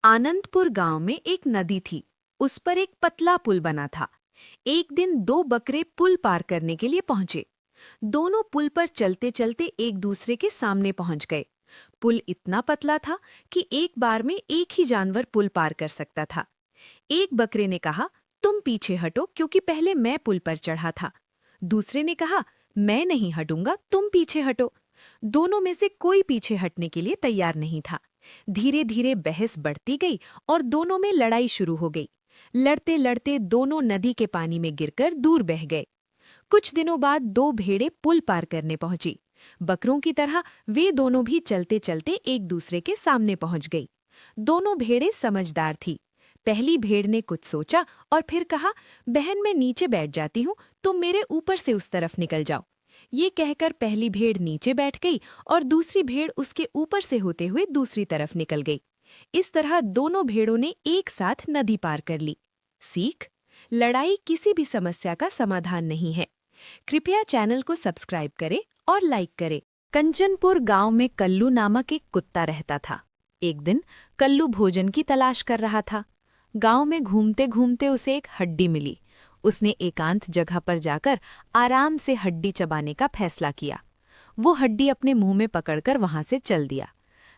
आनंदपुर गांव में एक नदी थी। उस पर एक पतला पुल बना था। एक दिन दो बकरे पुल पार करने के लिए पहुंचे। दोनों पुल पर चलते चलते एक दूसरे के सामने पहुंच गए। पुल इतना पतला था कि एक बार में एक ही जानवर पुल पार कर सकता था। एक बकरे ने कहा, तुम पीछे हटो क्योंकि पहले मैं पुल पर चढ़ा था। दूसरे ने कहा, मैं नहीं हटूंगा, तुम पीछे हटो। दोनों में से कोई पीछे हटने के लिए तैयार नहीं था। धीरे धीरे बहस बढ़ती गई और दोनों में लड़ाई शुरू हो गई। लड़ते लड़ते दोनों नदी के पानी में गिरकर दूर बह गए। कुछ दिनों बाद दो भेड़ें पुल पार करने पहुंची। बकरों की तरह वे दोनों भी चलते चलते एक दूसरे के सामने पहुंच गई। दोनों भेड़ें समझदार थी। पहली भेड़ ने कुछ सोचा और फिर कहा, बहन मैं नीचे बैठ जाती हूँ, तुम मेरे ऊपर से उस तरफ निकल जाओ। ये कहकर पहली भेड़ नीचे बैठ गई और दूसरी भेड़ उसके ऊपर से होते हुए दूसरी तरफ निकल गई। इस तरह दोनों भेड़ों ने एक साथ नदी पार कर ली। सीख: लड़ाई किसी भी समस्या का समाधान नहीं है। कृपया चैनल को सब्सक्राइब करें और लाइक करें। कंचनपुर गांव में कल्लू नामक एक कुत्ता रहता था। एक दिन कल्लू भोजन की तलाश कर रहा था। गांव में घूमते घूमते उसे एक हड्डी मिली। उसने एकांत जगह पर जाकर आराम से हड्डी चबाने का फैसला किया। वो हड्डी अपने मुंह में पकड़कर वहां से चल दिया।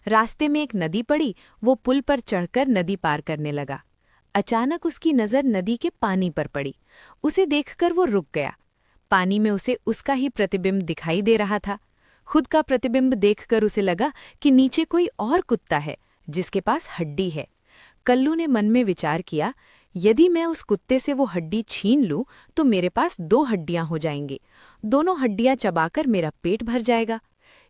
रास्ते में एक नदी पड़ी। वो पुल पर चढ़कर नदी पार करने लगा। अचानक उसकी नज़र नदी के पानी पर पड़ी। उसे देखकर वो रुक गया। पानी में उसे उसका ही प्रतिबिंब दिखाई दे रहा था। खुद का प्रतिबिंब देखकर उसे लगा कि नीचे कोई और कुत्ता है जिसके पास हड्डी है। कल्लू ने मन में विचार किया, यदि मैं उस कुत्ते से वो हड्डी छीन लूं तो मेरे पास दो हड्डियां हो जाएंगी। दोनों हड्डियां चबाकर मेरा पेट भर जाएगा।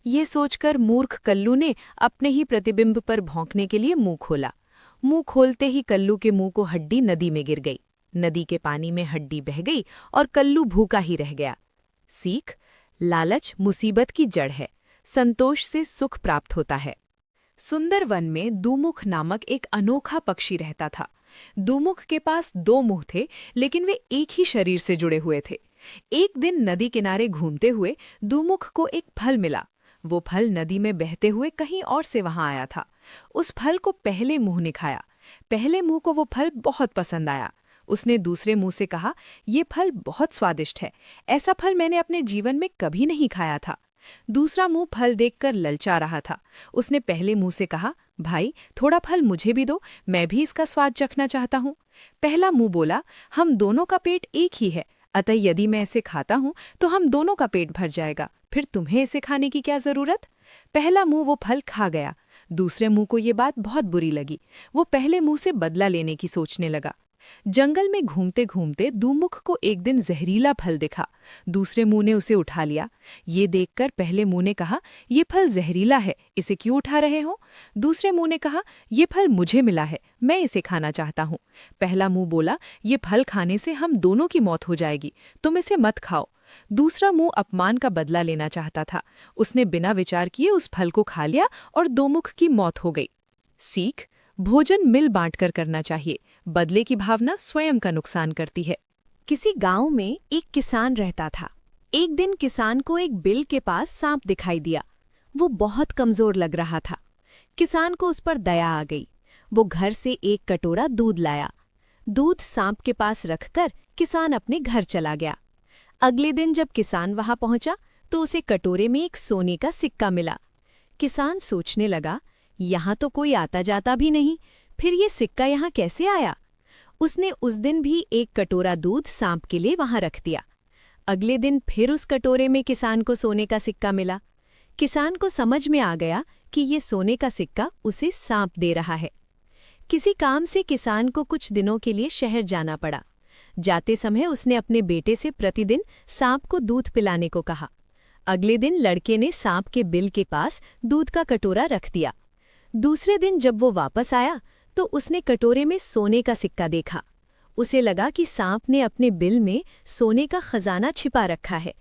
ये सोचकर मूर्ख कल्लू ने अपने ही प्रतिबिंब पर भौंकने के लिए मुंह खोला। मुंह खोलते ही कल्लू के मुंह को हड्डी नदी में गिर गई। नदी के पानी में हड्डी बह गई और कल्लू भूखा ही रह गया। सीख: लालच मुसीबत की जड़ है। संतोष से सुख प्राप्त होता है। सुंदरवन में दूमुख नामक एक अनोखा पक्षी रहता था। दूमुख के पास दो मुंह थे, लेकिन वे एक ही शरीर से जुड़े हुए थे। एक दिन नदी किनारे घूमते हुए दूमुख को एक फल मिला। वो फल नदी में बहते हुए कहीं और से वहां आया था। उस फल को पहले मुंह ने खाया। पहले मुंह को वो फल बहुत पसंद आया। उसने दूसरे मुंह से कहा, ये फल बहुत स्वादिष्ट है, ऐसा फल मैंने अपने जीवन में कभी नहीं खाया था। दूसरा मुंह फल देखकर ललचा रहा था। उसने पहले मुंह से कहा, भाई थोड़ा फल मुझे भी दो, मैं भी इसका स्वाद चखना चाहता हूँ। पहला मुंह बोला, हम दोनों का पेट एक ही है, अतः यदि मैं इसे खाता हूँ तो हम दोनों का पेट भर जाएगा, फिर तुम्हें इसे खाने की क्या जरूरत। पहला मुंह वो फल खा गया। दूसरे मुंह को ये बात बहुत बुरी लगी। वो पहले मुंह से बदला लेने की सोचने लगा। जंगल में घूमते घूमते दूमुख को एक दिन जहरीला फल दिखा। दूसरे मुंह ने उसे उठा लिया। ये देखकर पहले मुंह ने कहा, ये फल जहरीला है, इसे क्यों उठा रहे हो। दूसरे मुंह ने कहा, ये फल मुझे मिला है, मैं इसे खाना चाहता हूँ। पहला मुंह बोला, ये फल खाने से हम दोनों की मौत हो जाएगी, तुम इसे मत खाओ। दूसरा मुंह अपमान का बदला लेना चाहता था। उसने बिना विचार किए उस फल को खा लिया और दोमुख की मौत हो गई। सीख: भोजन मिल बांटकर करना चाहिए, बदले की भावना स्वयं का नुकसान करती है। किसी गांव में एक किसान रहता था। एक दिन किसान को एक बिल के पास सांप दिखाई दिया। वो बहुत कमजोर लग रहा था। किसान को उस पर दया आ गई। वो घर से एक कटोरा दूध लाया। दूध सांप के पास रखकर किसान अपने घर चला गया। अगले दिन जब किसान वहां पहुंचा तो उसे कटोरे में एक सोने का सिक्का मिला। किसान सोचने लगा, यहाँ तो कोई आता जाता भी नहीं, फिर ये सिक्का यहाँ कैसे आया। उसने उस दिन भी एक कटोरा दूध सांप के लिए वहां रख दिया। अगले दिन फिर उस कटोरे में किसान को सोने का सिक्का मिला। किसान को समझ में आ गया कि ये सोने का सिक्का उसे सांप दे रहा है। किसी काम से किसान को कुछ दिनों के लिए शहर जाना पड़ा। जाते समय उसने अपने बेटे से प्रतिदिन सांप को दूध पिलाने को कहा। अगले दिन लड़के ने सांप के बिल के पास दूध का कटोरा रख दिया। दूसरे दिन जब वो वापस आया तो उसने कटोरे में सोने का सिक्का देखा। उसे लगा कि सांप ने अपने बिल में सोने का खजाना छिपा रखा है।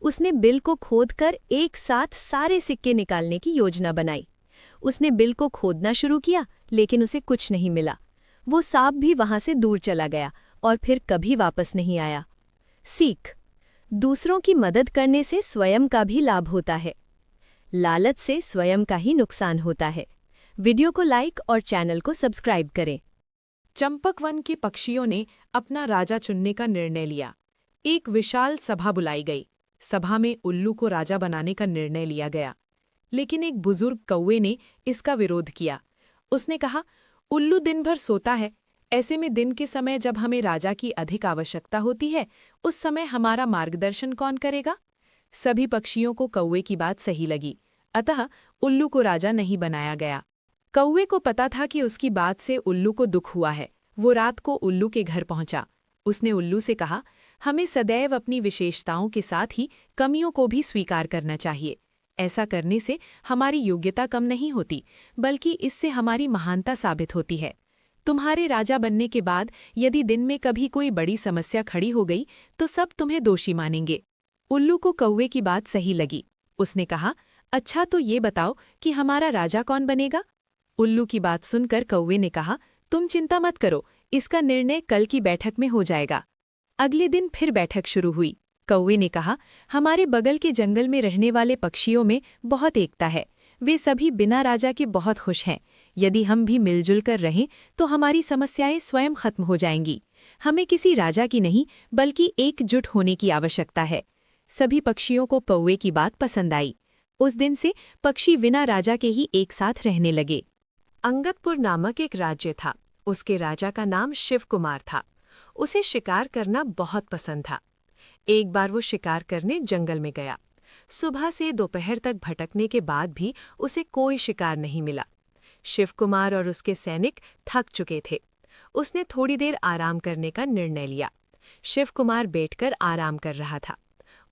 उसने बिल को खोदकर एक साथ सारे सिक्के निकालने की योजना बनाई। उसने बिल को खोदना शुरू किया, लेकिन उसे कुछ नहीं मिला। वो सांप भी वहां से दूर चला गया और फिर कभी वापस नहीं आया। सीख: दूसरों की मदद करने से स्वयं का भी लाभ होता है। लालच से स्वयं का ही नुकसान होता है। वीडियो को लाइक और चैनल को सब्सक्राइब करें। चंपक वन के पक्षियों ने अपना राजा चुनने का निर्णय लिया। एक विशाल सभा बुलाई गई। सभा में उल्लू को राजा बनाने का निर्णय लिया गया, लेकिन एक बुजुर्ग कौवे ने इसका विरोध किया। उसने कहा, उल्लू दिन भर सोता है, ऐसे में दिन के समय जब हमें राजा की अधिक आवश्यकता होती है, उस समय हमारा मार्गदर्शन कौन करेगा? सभी पक्षियों को कौवे की बात सही लगी, अतः उल्लू को राजा नहीं बनाया गया। कौवे को पता था कि उसकी बात से उल्लू को दुख हुआ है। वो रात को उल्लू के घर पहुंचा। उसने उल्लू से कहा, हमें सदैव अपनी विशेषताओं के साथ ही कमियों को भी स्वीकार करना चाहिए। ऐसा करने से हमारी योग्यता कम नहीं होती, बल्कि इससे हमारी महानता साबित होती है। तुम्हारे राजा बनने के बाद यदि दिन में कभी कोई बड़ी समस्या खड़ी हो गई तो सब तुम्हें दोषी मानेंगे। उल्लू को कौवे की बात सही लगी। उसने कहा, अच्छा तो ये बताओ कि हमारा राजा कौन बनेगा? उल्लू की बात सुनकर कौवे ने कहा, तुम चिंता मत करो, इसका निर्णय कल की बैठक में हो जाएगा। अगले दिन फिर बैठक शुरू हुई। कौवे ने कहा, हमारे बगल के जंगल में रहने वाले पक्षियों में बहुत एकता है। वे सभी बिना राजा के बहुत खुश हैं। यदि हम भी मिलजुल कर रहें तो हमारी समस्याएं स्वयं खत्म हो जाएंगी। हमें किसी राजा की नहीं, बल्कि एकजुट होने की आवश्यकता है। सभी पक्षियों को कौवे की बात पसंद आई। उस दिन से पक्षी बिना राजा के ही एक साथ रहने लगे। अंगदपुर नामक एक राज्य था। उसके राजा का नाम शिव कुमार था। उसे शिकार करना बहुत पसंद था। एक बार वो शिकार करने जंगल में गया। सुबह से दोपहर तक भटकने के बाद भी उसे कोई शिकार नहीं मिला। शिव कुमार और उसके सैनिक थक चुके थे। उसने थोड़ी देर आराम करने का निर्णय लिया। शिव कुमार बैठकर आराम कर रहा था।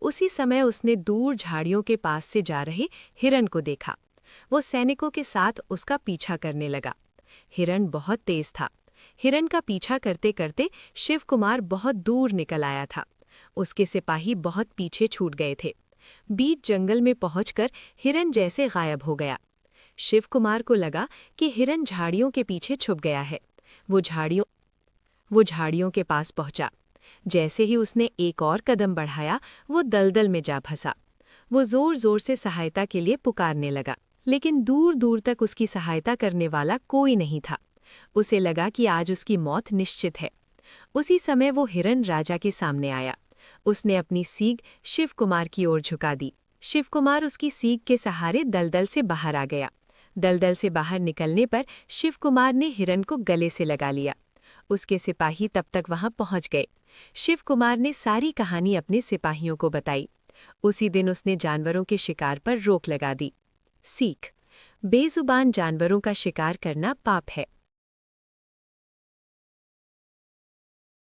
उसी समय उसने दूर झाड़ियों के पास से जा रहे हिरन को देखा। वो सैनिकों के साथ उसका पीछा करने लगा। हिरन बहुत तेज था। हिरन का पीछा करते करते शिव कुमार बहुत दूर निकल आया था। उसके सिपाही बहुत पीछे छूट गए थे। बीच जंगल में पहुंचकर हिरन जैसे गायब हो गया। शिव कुमार को लगा कि हिरन झाड़ियों के पीछे छुप गया है। वो झाड़ियों के पास पहुंचा। जैसे ही उसने एक और कदम बढ़ाया, वो दलदल में जा फंसा। वो जोर जोर से सहायता के लिए पुकारने लगा, लेकिन दूर दूर तक उसकी सहायता करने वाला कोई नहीं था। उसे लगा कि आज उसकी मौत निश्चित है। उसी समय वो हिरन राजा के सामने आया। उसने अपनी सींग शिव कुमार की ओर झुका दी। शिव कुमार उसकी सींग के सहारे दलदल से बाहर आ गया। दलदल से बाहर निकलने पर शिव कुमार ने हिरन को गले से लगा लिया। उसके सिपाही तब तक वहां पहुंच गए। शिव कुमार ने सारी कहानी अपने सिपाहियों को बताई। उसी दिन उसने जानवरों के शिकार पर रोक लगा दी। सीख: बेजुबान जानवरों का शिकार करना पाप है।